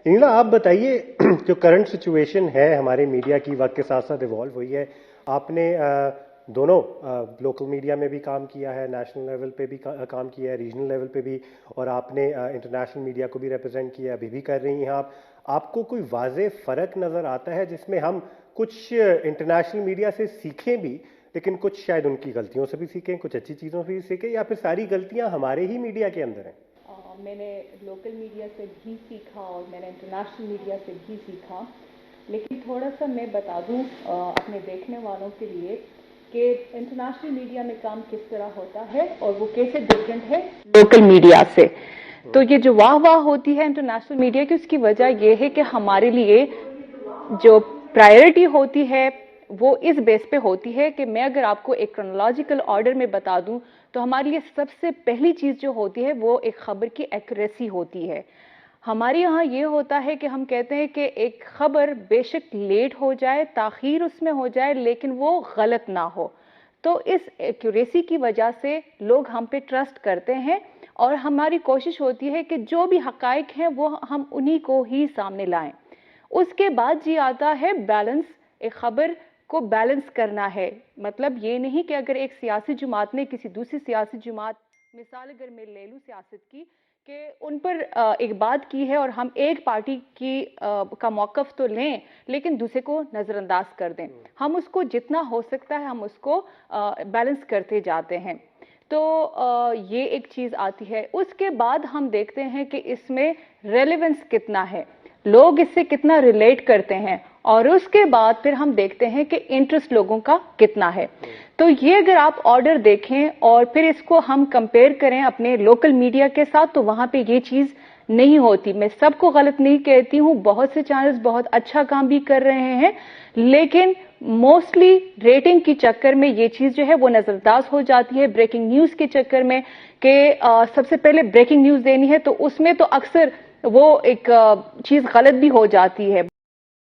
इंगला, आप बताइए जो करंट सिचुएशन है हमारे मीडिया की, वक्त के साथ साथ इवॉल्व हुई है। आपने दोनों लोकल मीडिया में भी काम किया है, नेशनल लेवल पे भी काम किया है, रीजनल लेवल पे भी, और आपने इंटरनेशनल मीडिया को भी रिप्रेजेंट किया, अभी भी कर रही हैं आप। आपको कोई वाज़ेह फ़र्क नज़र आता है जिसमें हम कुछ इंटरनेशनल मीडिया से सीखें भी, लेकिन कुछ शायद उनकी गलतियों से भी सीखें, कुछ अच्छी चीज़ों से भी सीखें, या फिर सारी गलतियां हमारे ही मीडिया के अंदर हैं? मैंने लोकल मीडिया से भी सीखा और मैंने इंटरनेशनल मीडिया से भी सीखा, लेकिन थोड़ा सा मैं बता दूं अपने देखने वालों के लिए कि इंटरनेशनल मीडिया में काम किस तरह होता है और वो कैसे डिफरेंट है लोकल मीडिया से। तो ये जो वाह वाह होती है इंटरनेशनल मीडिया की, उसकी वजह ये है कि हमारे लिए जो प्रायोरिटी होती है वो इस बेस पे होती है कि मैं अगर आपको एक क्रोनोलॉजिकल ऑर्डर में बता दूं तो हमारे लिए सबसे पहली चीज जो होती है वो एक खबर की एक्यूरेसी होती है। हमारे यहाँ ये होता है कि हम कहते हैं कि एक खबर बेशक लेट हो जाए, ताखीर उसमें हो जाए, लेकिन वो गलत ना हो। तो इस एक्यूरेसी की वजह से लोग हम पे ट्रस्ट करते हैं और हमारी कोशिश होती है कि जो भी हकाइक हैं वो हम उन्हीं को ही सामने लाएं। उसके बाद जी आता है बैलेंस। एक खबर को बैलेंस करना है, मतलब ये नहीं कि अगर एक सियासी जमात ने किसी दूसरी सियासी जमात, मिसाल अगर मैं ले लूं सियासत की, कि उन पर एक बात की है और हम एक पार्टी की का मौकफ तो लें लेकिन दूसरे को नज़रअंदाज कर दें, हम उसको जितना हो सकता है हम उसको बैलेंस करते जाते हैं। तो ये एक चीज़ आती है। उसके बाद हम देखते हैं कि इसमें रेलेवेंस कितना है, लोग इससे कितना रिलेट करते हैं, और उसके बाद फिर हम देखते हैं कि इंटरेस्ट लोगों का कितना है। तो ये अगर आप ऑर्डर देखें और फिर इसको हम कंपेयर करें अपने लोकल मीडिया के साथ, तो वहां पे ये चीज नहीं होती। मैं सबको गलत नहीं कहती हूं, बहुत से चैनल्स बहुत अच्छा काम भी कर रहे हैं, लेकिन मोस्टली रेटिंग के चक्कर में ये चीज जो है वो नजरअंदाज हो जाती है। ब्रेकिंग न्यूज के चक्कर में कि सबसे पहले ब्रेकिंग न्यूज देनी है, तो उसमें तो अक्सर वो एक चीज गलत भी हो जाती है।